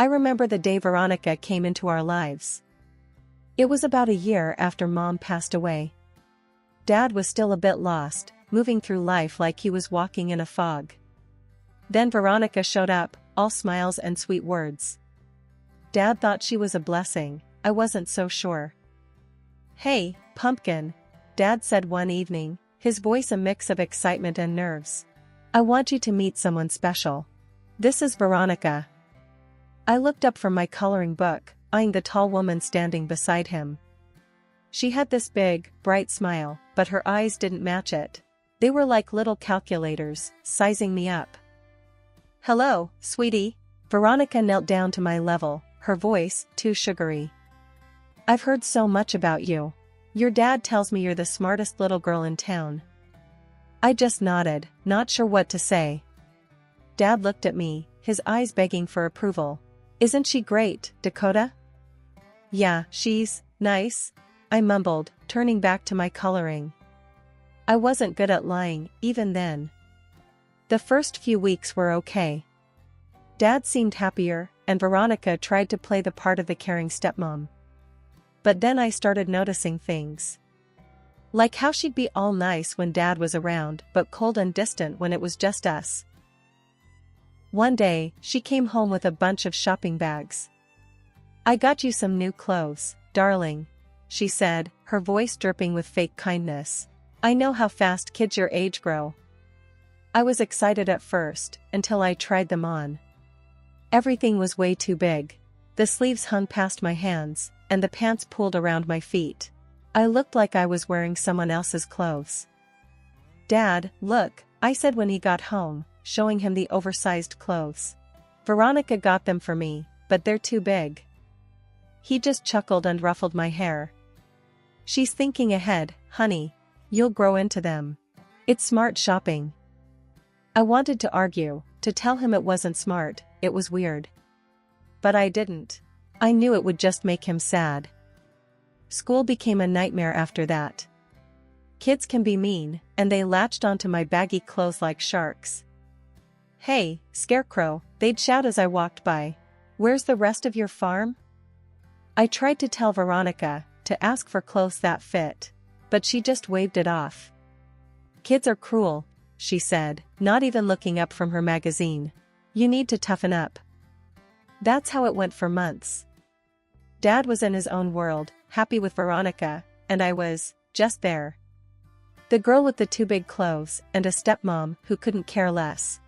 I remember the day Veronica came into our lives. It was about a year after Mom passed away. Dad was still a bit lost, moving through life like he was walking in a fog. Then Veronica showed up, all smiles and sweet words. Dad thought she was a blessing. I wasn't so sure. "Hey, Pumpkin," Dad said one evening, his voice a mix of excitement and nerves. "I want you to meet someone special. This is Veronica." I looked up from my coloring book, eyeing the tall woman standing beside him. She had this big, bright smile, but her eyes didn't match it. They were like little calculators, sizing me up. "Hello, sweetie." Veronica knelt down to my level, her voice too sugary. "I've heard so much about you. Your dad tells me you're the smartest little girl in town." I just nodded, not sure what to say. Dad looked at me, his eyes begging for approval. "Isn't she great, Dakota?" "Yeah, she's nice," I mumbled, turning back to my coloring. I wasn't good at lying, even then. The first few weeks were okay. Dad seemed happier, and Veronica tried to play the part of the caring stepmom. But then I started noticing things. Like how she'd be all nice when Dad was around, but cold and distant when it was just us. One day, she came home with a bunch of shopping bags. "I got you some new clothes, darling," she said, her voice dripping with fake kindness. "I know how fast kids your age grow." I was excited at first, until I tried them on. Everything was way too big. The sleeves hung past my hands, and the pants pulled around my feet. I looked like I was wearing someone else's clothes. "Dad, look," I said when he got home, showing him the oversized clothes. "Veronica got them for me, but they're too big." He just chuckled and ruffled my hair. "She's thinking ahead, honey. You'll grow into them. It's smart shopping." I wanted to argue, to tell him it wasn't smart, it was weird. But I didn't. I knew it would just make him sad. School became a nightmare after that. Kids can be mean, and they latched onto my baggy clothes like sharks. "Hey, Scarecrow," they'd shout as I walked by. "Where's the rest of your farm?" I tried to tell Veronica, to ask for clothes that fit. But she just waved it off. "Kids are cruel," she said, not even looking up from her magazine. "You need to toughen up." That's how it went for months. Dad was in his own world, happy with Veronica, and I was, just there. The girl with the too big clothes, and a stepmom who couldn't care less.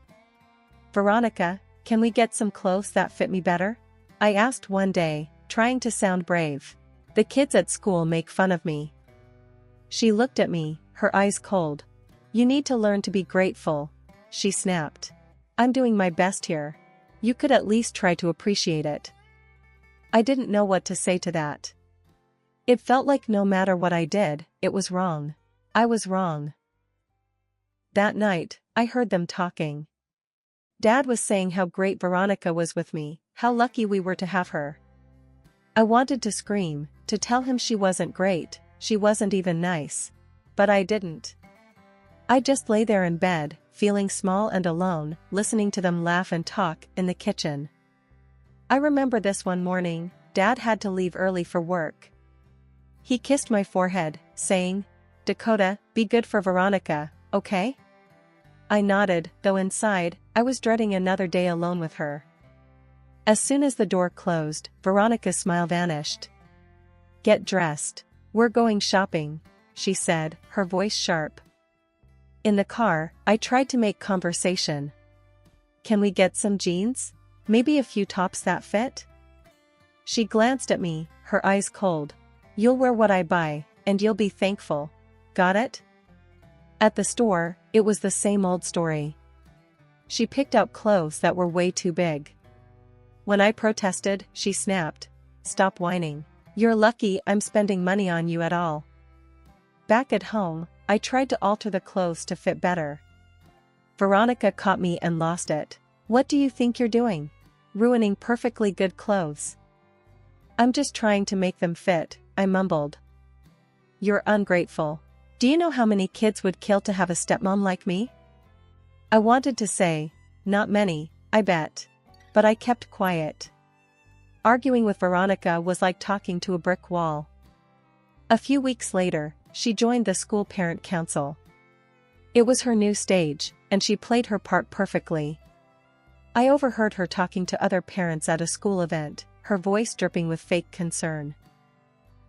"Veronica, can we get some clothes that fit me better?" I asked one day, trying to sound brave. "The kids at school make fun of me." She looked at me, her eyes cold. "You need to learn to be grateful," she snapped. "I'm doing my best here. You could at least try to appreciate it." I didn't know what to say to that. It felt like no matter what I did, it was wrong. I was wrong. That night, I heard them talking. Dad was saying how great Veronica was with me, how lucky we were to have her. I wanted to scream, to tell him she wasn't great, she wasn't even nice. But I didn't. I just lay there in bed, feeling small and alone, listening to them laugh and talk in the kitchen. I remember this one morning, Dad had to leave early for work. He kissed my forehead, saying, "Dakota, be good for Veronica, okay?" I nodded, though inside, I was dreading another day alone with her. As soon as the door closed, Veronica's smile vanished. "Get dressed. We're going shopping," she said, her voice sharp. In the car, I tried to make conversation. "Can we get some jeans? Maybe a few tops that fit?" She glanced at me, her eyes cold. "You'll wear what I buy, and you'll be thankful. Got it?" At the store, it was the same old story. She picked out clothes that were way too big. When I protested, she snapped, "Stop whining. You're lucky I'm spending money on you at all." Back at home, I tried to alter the clothes to fit better. Veronica caught me and lost it. "What do you think you're doing? Ruining perfectly good clothes." "I'm just trying to make them fit," I mumbled. "You're ungrateful. Do you know how many kids would kill to have a stepmom like me?" I wanted to say, "Not many, I bet." But I kept quiet. Arguing with Veronica was like talking to a brick wall. A few weeks later, she joined the school parent council. It was her new stage, and she played her part perfectly. I overheard her talking to other parents at a school event, her voice dripping with fake concern.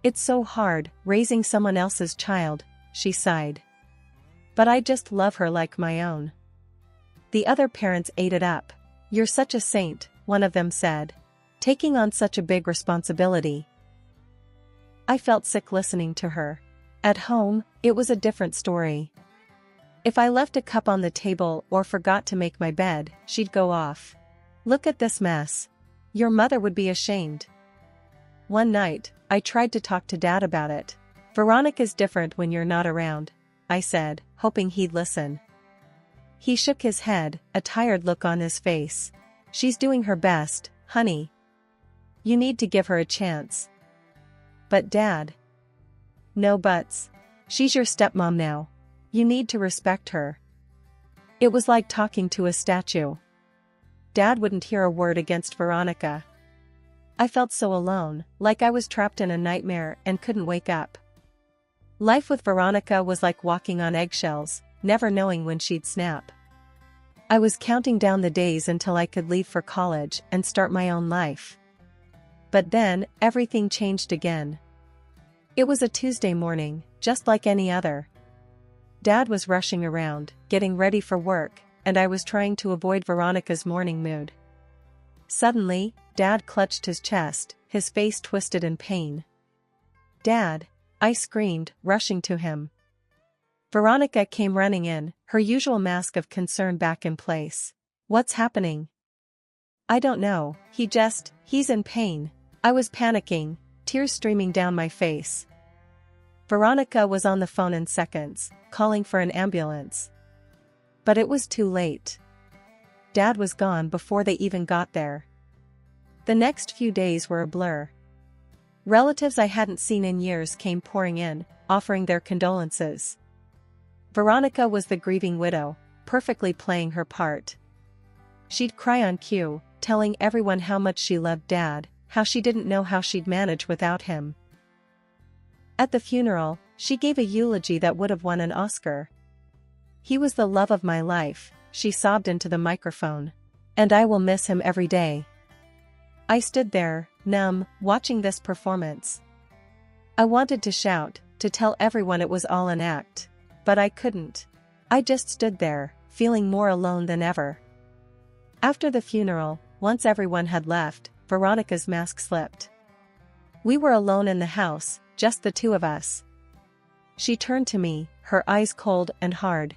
"It's so hard, raising someone else's child," she sighed. "But I just love her like my own." The other parents ate it up. "You're such a saint," one of them said. "Taking on such a big responsibility." I felt sick listening to her. At home, it was a different story. If I left a cup on the table or forgot to make my bed, she'd go off. "Look at this mess. Your mother would be ashamed." One night, I tried to talk to Dad about it. "Veronica's different when you're not around," I said, hoping he'd listen. He shook his head, a tired look on his face. "She's doing her best, honey. You need to give her a chance." "But Dad." "No buts. She's your stepmom now. You need to respect her." It was like talking to a statue. Dad wouldn't hear a word against Veronica. I felt so alone, like I was trapped in a nightmare and couldn't wake up. Life with Veronica was like walking on eggshells, never knowing when she'd snap. I was counting down the days until I could leave for college and start my own life. But then, everything changed again. It was a Tuesday morning, just like any other. Dad was rushing around, getting ready for work, and I was trying to avoid Veronica's morning mood. Suddenly, Dad clutched his chest, his face twisted in pain. "Dad!" I screamed, rushing to him. Veronica came running in, her usual mask of concern back in place. "What's happening?" "I don't know, he's in pain." I was panicking, tears streaming down my face. Veronica was on the phone in seconds, calling for an ambulance. But it was too late. Dad was gone before they even got there. The next few days were a blur. Relatives I hadn't seen in years came pouring in, offering their condolences. Veronica was the grieving widow, perfectly playing her part. She'd cry on cue, telling everyone how much she loved Dad, how she didn't know how she'd manage without him. At the funeral, she gave a eulogy that would have won an Oscar. "He was the love of my life," she sobbed into the microphone. "And I will miss him every day." I stood there, numb, watching this performance. I wanted to shout, to tell everyone it was all an act. But I couldn't. I just stood there, feeling more alone than ever. After the funeral, once everyone had left, Veronica's mask slipped. We were alone in the house, just the two of us. She turned to me, her eyes cold and hard.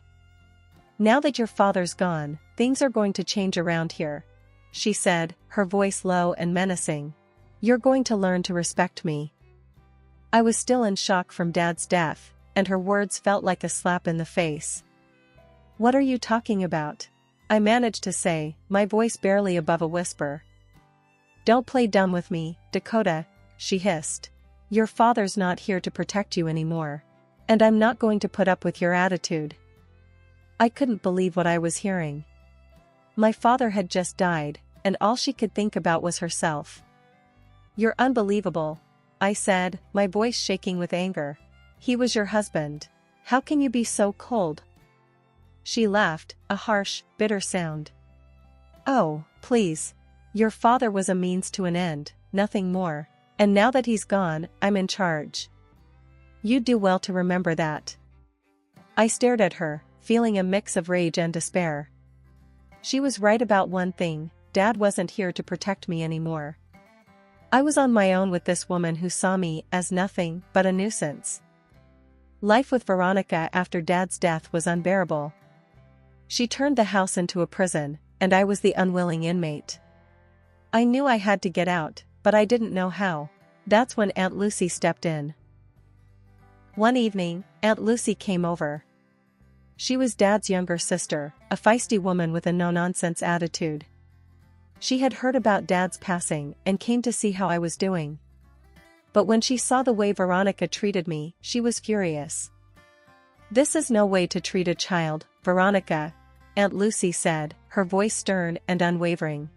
"Now that your father's gone, things are going to change around here," she said, her voice low and menacing. "You're going to learn to respect me." I was still in shock from Dad's death, and her words felt like a slap in the face. "What are you talking about?" I managed to say, my voice barely above a whisper. "Don't play dumb with me, Dakota," she hissed. "Your father's not here to protect you anymore. And I'm not going to put up with your attitude." I couldn't believe what I was hearing. My father had just died, and all she could think about was herself. "You're unbelievable," I said, my voice shaking with anger. "He was your husband. How can you be so cold?" She laughed, a harsh, bitter sound. "Oh, please. Your father was a means to an end, nothing more. And now that he's gone, I'm in charge. You'd do well to remember that." I stared at her, feeling a mix of rage and despair. She was right about one thing: Dad wasn't here to protect me anymore. I was on my own with this woman who saw me as nothing but a nuisance. Life with Veronica after Dad's death was unbearable. She turned the house into a prison, and I was the unwilling inmate. I knew I had to get out, but I didn't know how. That's when Aunt Lucy stepped in. One evening, Aunt Lucy came over. She was Dad's younger sister, a feisty woman with a no-nonsense attitude. She had heard about Dad's passing and came to see how I was doing. But when she saw the way Veronica treated me, she was furious. "This is no way to treat a child, Veronica," Aunt Lucy said, her voice stern and unwavering.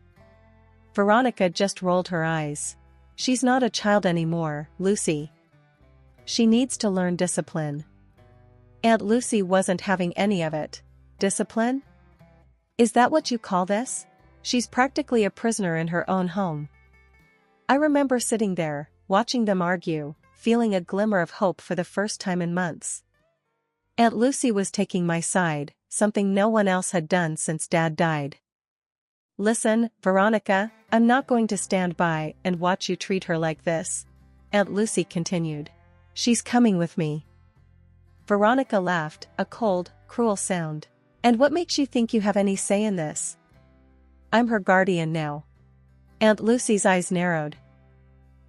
Veronica just rolled her eyes. She's not a child anymore, Lucy. She needs to learn discipline. Aunt Lucy wasn't having any of it. Discipline? Is that what you call this? She's practically a prisoner in her own home. I remember sitting there, watching them argue, feeling a glimmer of hope for the first time in months. Aunt Lucy was taking my side, something no one else had done since Dad died. Listen, Veronica, I'm not going to stand by and watch you treat her like this, Aunt Lucy continued. She's coming with me. Veronica laughed, a cold, cruel sound. And what makes you think you have any say in this? I'm her guardian now. Aunt Lucy's eyes narrowed.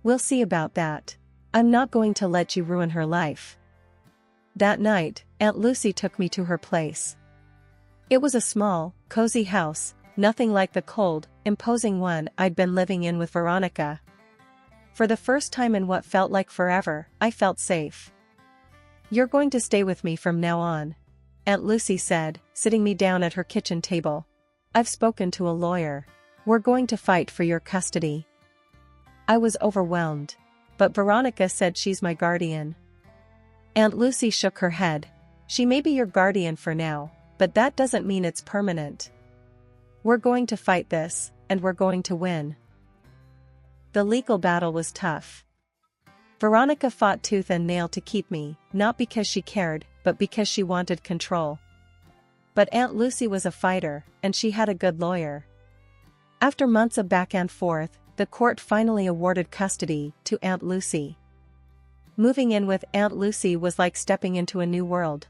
We'll see about that. I'm not going to let you ruin her life. That night, Aunt Lucy took me to her place. It was a small, cozy house, nothing like the cold, imposing one I'd been living in with Veronica. For the first time in what felt like forever, I felt safe. You're going to stay with me from now on, Aunt Lucy said, sitting me down at her kitchen table. I've spoken to a lawyer. We're going to fight for your custody. I was overwhelmed. But Veronica said she's my guardian. Aunt Lucy shook her head. She may be your guardian for now, but that doesn't mean it's permanent. We're going to fight this, and we're going to win. The legal battle was tough. Veronica fought tooth and nail to keep me, not because she cared, but because she wanted control. But Aunt Lucy was a fighter, and she had a good lawyer. After months of back and forth, the court finally awarded custody to Aunt Lucy. Moving in with Aunt Lucy was like stepping into a new world.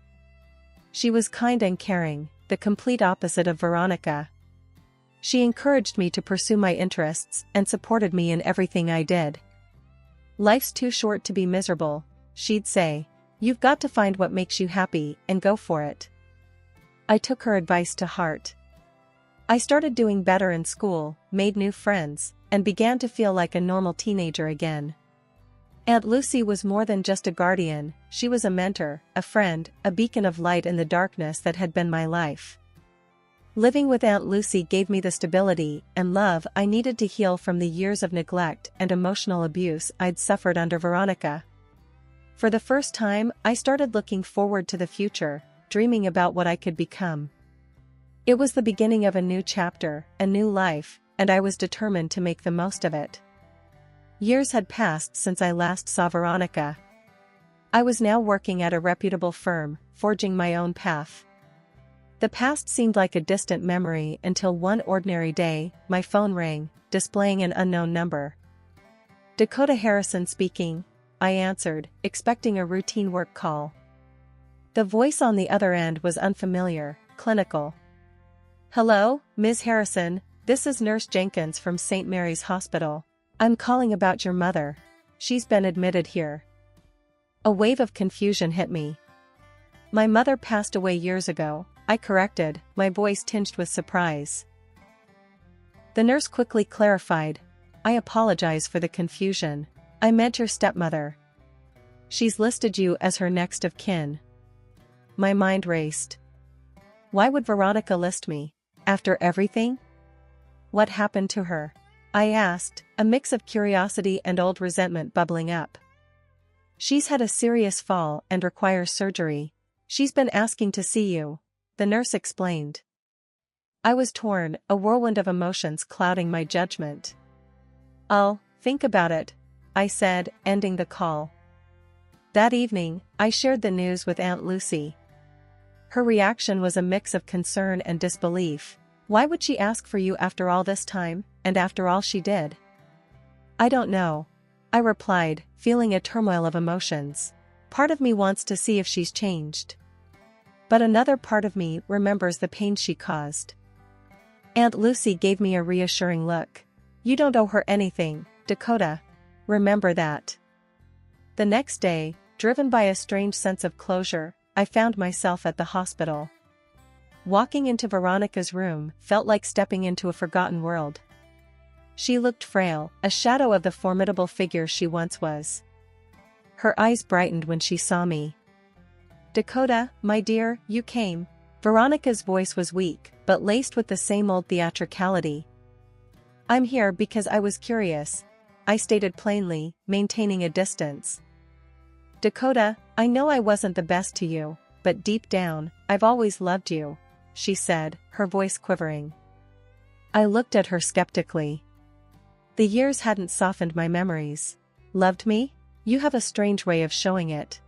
She was kind and caring, the complete opposite of Veronica. She encouraged me to pursue my interests and supported me in everything I did. Life's too short to be miserable, she'd say. You've got to find what makes you happy and go for it. I took her advice to heart. I started doing better in school, made new friends, and began to feel like a normal teenager again. Aunt Lucy was more than just a guardian, she was a mentor, a friend, a beacon of light in the darkness that had been my life. Living with Aunt Lucy gave me the stability and love I needed to heal from the years of neglect and emotional abuse I'd suffered under Veronica. For the first time, I started looking forward to the future, dreaming about what I could become. It was the beginning of a new chapter, a new life, and I was determined to make the most of it. Years had passed since I last saw Veronica. I was now working at a reputable firm, forging my own path. The past seemed like a distant memory until one ordinary day, my phone rang, displaying an unknown number. Dakota Harrison speaking, I answered, expecting a routine work call. The voice on the other end was unfamiliar, clinical. Hello, Ms. Harrison, this is Nurse Jenkins from St. Mary's Hospital. I'm calling about your mother. She's been admitted here. A wave of confusion hit me. My mother passed away years ago, I corrected, my voice tinged with surprise. The nurse quickly clarified, I apologize for the confusion. I meant your stepmother. She's listed you as her next of kin. My mind raced. Why would Veronica list me? After everything? What happened to her? I asked, a mix of curiosity and old resentment bubbling up. She's had a serious fall and requires surgery. She's been asking to see you, the nurse explained. I was torn, a whirlwind of emotions clouding my judgment. I'll think about it, I said, ending the call. That evening, I shared the news with Aunt Lucy. Her reaction was a mix of concern and disbelief. Why would she ask for you after all this time, and after all she did? I don't know, I replied, feeling a turmoil of emotions. Part of me wants to see if she's changed. But another part of me remembers the pain she caused. Aunt Lucy gave me a reassuring look. You don't owe her anything, Dakota. Remember that. The next day, driven by a strange sense of closure, I found myself at the hospital. Walking into Veronica's room felt like stepping into a forgotten world. She looked frail, a shadow of the formidable figure she once was. Her eyes brightened when she saw me. Dakota, my dear, you came. Veronica's voice was weak, but laced with the same old theatricality. I'm here because I was curious, I stated plainly, maintaining a distance. Dakota, I know I wasn't the best to you, but deep down, I've always loved you, she said, her voice quivering. I looked at her skeptically. The years hadn't softened my memories. Loved me? You have a strange way of showing it.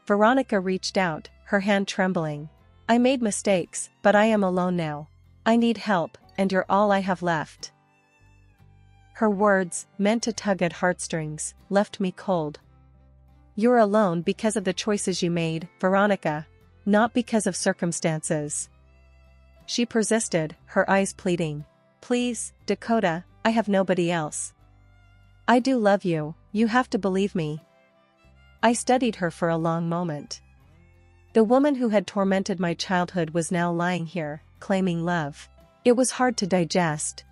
Veronica reached out, her hand trembling. I made mistakes, but I am alone now. I need help, and you're all I have left. Her words, meant to tug at heartstrings, left me cold. You're alone because of the choices you made, Veronica, not because of circumstances. She persisted, her eyes pleading. Please, Dakota, I have nobody else. I do love you, you have to believe me. I studied her for a long moment. The woman who had tormented my childhood was now lying here, claiming love. It was hard to digest.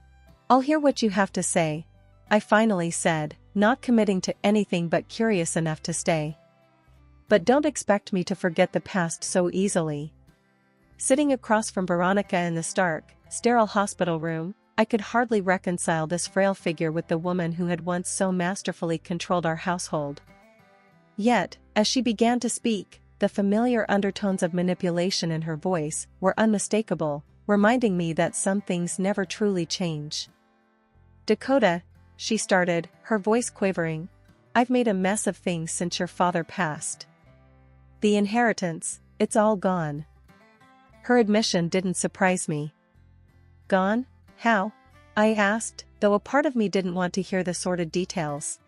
I'll hear what you have to say, I finally said, not committing to anything but curious enough to stay. But don't expect me to forget the past so easily. Sitting across from Veronica in the stark, sterile hospital room, I could hardly reconcile this frail figure with the woman who had once so masterfully controlled our household. Yet, as she began to speak, the familiar undertones of manipulation in her voice were unmistakable, reminding me that some things never truly change. Dakota, she started, her voice quavering, I've made a mess of things since your father passed. The inheritance, it's all gone. Her admission didn't surprise me. Gone? How? I asked, though a part of me didn't want to hear the sordid details.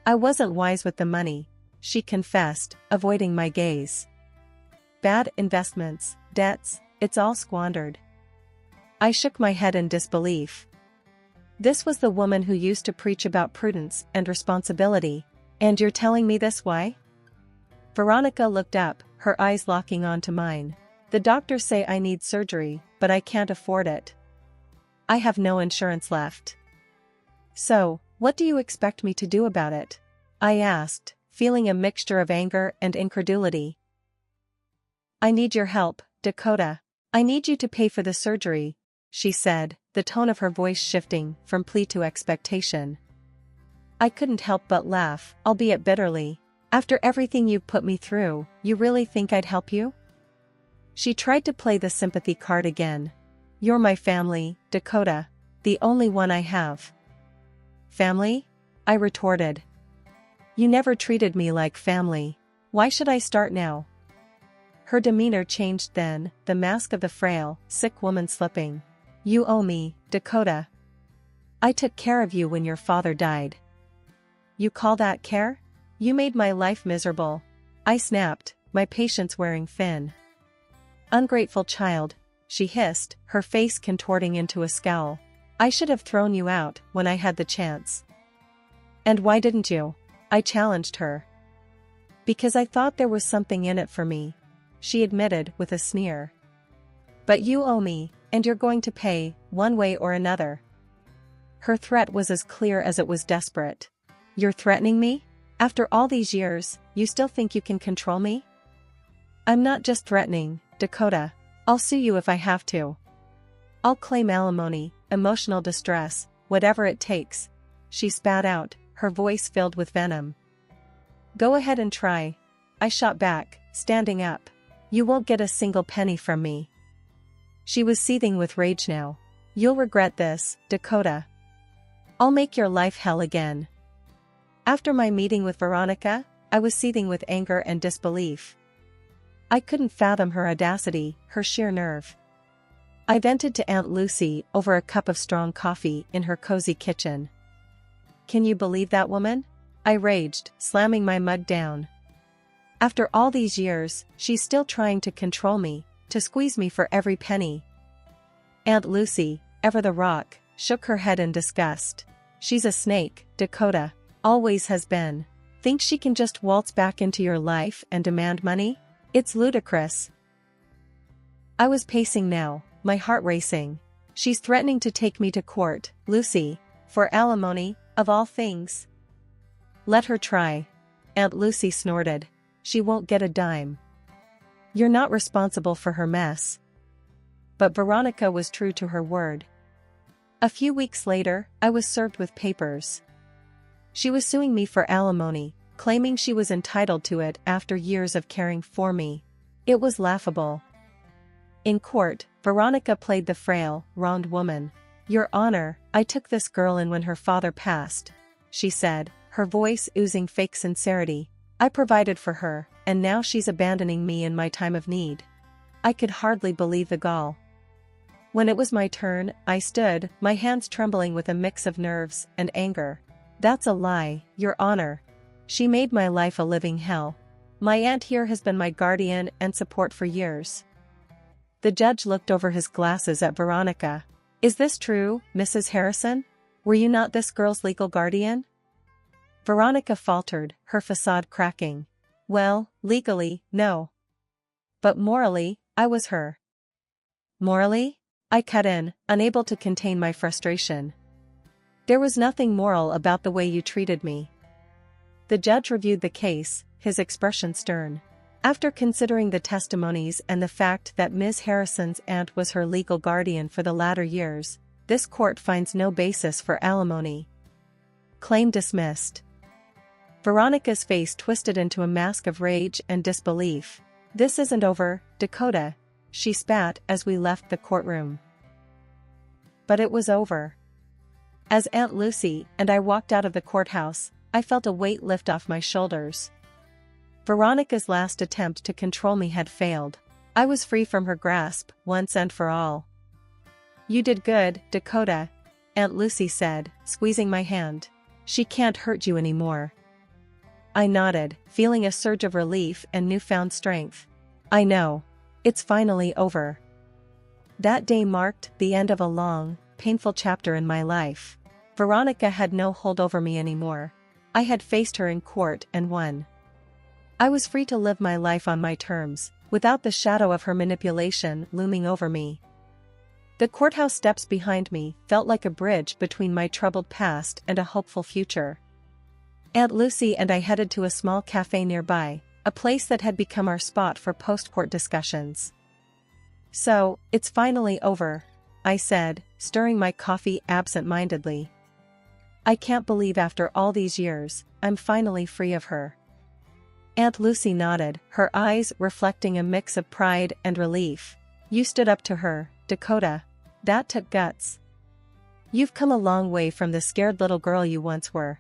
I wasn't wise with the money, she confessed, avoiding my gaze. Bad investments, debts, it's all squandered. I shook my head in disbelief. This was the woman who used to preach about prudence and responsibility, and you're telling me this why? Veronica looked up, her eyes locking onto mine. The doctors say I need surgery, but I can't afford it. I have no insurance left. So, what do you expect me to do about it? I asked, feeling a mixture of anger and incredulity. I need your help, Dakota. I need you to pay for the surgery, she said, the tone of her voice shifting from plea to expectation. I couldn't help but laugh, albeit bitterly. After everything you've put me through, you really think I'd help you? She tried to play the sympathy card again. You're my family, Dakota. The only one I have. Family? I retorted. You never treated me like family. Why should I start now? Her demeanor changed then, the mask of the frail, sick woman slipping. You owe me, Dakota. I took care of you when your father died. You call that care? You made my life miserable. I snapped, my patience wearing thin. Ungrateful child, she hissed, her face contorting into a scowl. I should have thrown you out when I had the chance. And why didn't you? I challenged her. Because I thought there was something in it for me, she admitted with a sneer. But you owe me, and you're going to pay, one way or another. Her threat was as clear as it was desperate. You're threatening me? After all these years, you still think you can control me? I'm not just threatening, Dakota. I'll sue you if I have to. I'll claim alimony, emotional distress, whatever it takes, she spat out, her voice filled with venom. Go ahead and try, I shot back, standing up. You won't get a single penny from me. She was seething with rage now. You'll regret this, Dakota. I'll make your life hell again. After my meeting with Veronica, I was seething with anger and disbelief. I couldn't fathom her audacity, her sheer nerve. I vented to Aunt Lucy over a cup of strong coffee in her cozy kitchen. Can you believe that woman? I raged, slamming my mug down. After all these years, she's still trying to control me, to squeeze me for every penny. Aunt Lucy, ever the rock, shook her head in disgust. She's a snake, Dakota. Always has been. Think she can just waltz back into your life and demand money? It's ludicrous. I was pacing now, my heart racing. She's threatening to take me to court, Lucy, for alimony, of all things. Let her try. Aunt Lucy snorted. She won't get a dime. You're not responsible for her mess. But Veronica was true to her word. A few weeks later, I was served with papers. She was suing me for alimony, claiming she was entitled to it after years of caring for me. It was laughable. In court, Veronica played the frail, wronged woman. "Your Honor, I took this girl in when her father passed," she said, her voice oozing fake sincerity. "I provided for her, and now she's abandoning me in my time of need." I could hardly believe the gall. When it was my turn, I stood, my hands trembling with a mix of nerves and anger. "That's a lie, Your Honor. She made my life a living hell. My aunt here has been my guardian and support for years." The judge looked over his glasses at Veronica. "Is this true, Mrs. Harrison? Were you not this girl's legal guardian?" Veronica faltered, her facade cracking. "Well, legally, no. But morally, I was her." "Morally?" I cut in, unable to contain my frustration. "There was nothing moral about the way you treated me." The judge reviewed the case, his expression stern. After considering the testimonies and the fact that Ms. Harrison's aunt was her legal guardian for the latter years, this court finds no basis for alimony. Claim dismissed. Veronica's face twisted into a mask of rage and disbelief. "This isn't over, Dakota," she spat as we left the courtroom. But it was over. As Aunt Lucy and I walked out of the courthouse, I felt a weight lift off my shoulders. Veronica's last attempt to control me had failed. I was free from her grasp, once and for all. "You did good, Dakota," Aunt Lucy said, squeezing my hand. "She can't hurt you anymore." I nodded, feeling a surge of relief and newfound strength. "I know. It's finally over." That day marked the end of a long, painful chapter in my life. Veronica had no hold over me anymore. I had faced her in court and won. I was free to live my life on my terms, without the shadow of her manipulation looming over me. The courthouse steps behind me felt like a bridge between my troubled past and a hopeful future. Aunt Lucy and I headed to a small cafe nearby, a place that had become our spot for post-court discussions. "So, it's finally over," I said, stirring my coffee absent-mindedly. "I can't believe after all these years, I'm finally free of her." Aunt Lucy nodded, her eyes reflecting a mix of pride and relief. "You stood up to her, Dakota. That took guts. You've come a long way from the scared little girl you once were."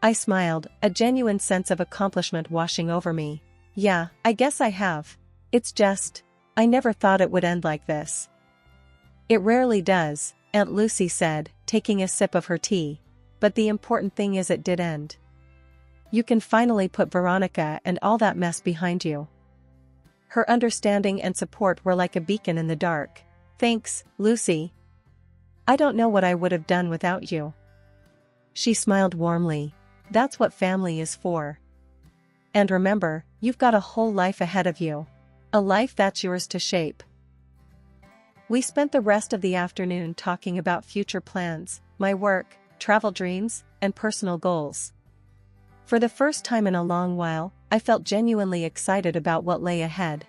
I smiled, a genuine sense of accomplishment washing over me. "Yeah, I guess I have. It's just, I never thought it would end like this." "It rarely does," Aunt Lucy said, taking a sip of her tea. "But the important thing is it did end. You can finally put Veronica and all that mess behind you." Her understanding and support were like a beacon in the dark. "Thanks, Lucy. I don't know what I would have done without you." She smiled warmly. "That's what family is for. And remember, you've got a whole life ahead of you. A life that's yours to shape." We spent the rest of the afternoon talking about future plans, my work, travel dreams, and personal goals. For the first time in a long while, I felt genuinely excited about what lay ahead.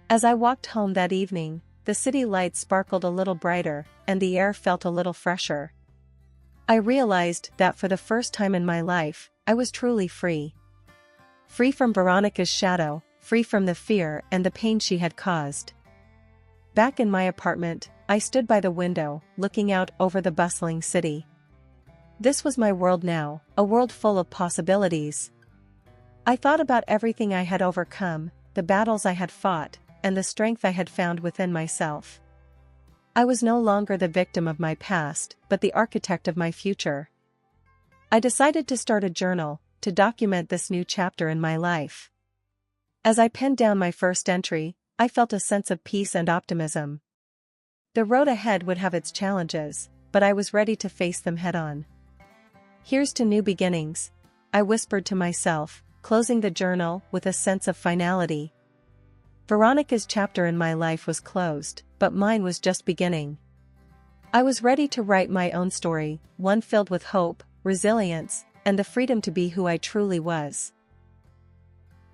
As I walked home that evening, the city lights sparkled a little brighter, and the air felt a little fresher. I realized that for the first time in my life, I was truly free. Free from Veronica's shadow, free from the fear and the pain she had caused. Back in my apartment, I stood by the window, looking out over the bustling city. This was my world now, a world full of possibilities. I thought about everything I had overcome, the battles I had fought, and the strength I had found within myself. I was no longer the victim of my past, but the architect of my future. I decided to start a journal, to document this new chapter in my life. As I penned down my first entry, I felt a sense of peace and optimism. The road ahead would have its challenges, but I was ready to face them head-on. "Here's to new beginnings," I whispered to myself, closing the journal with a sense of finality. Veronica's chapter in my life was closed, but mine was just beginning. I was ready to write my own story, one filled with hope, resilience, and the freedom to be who I truly was.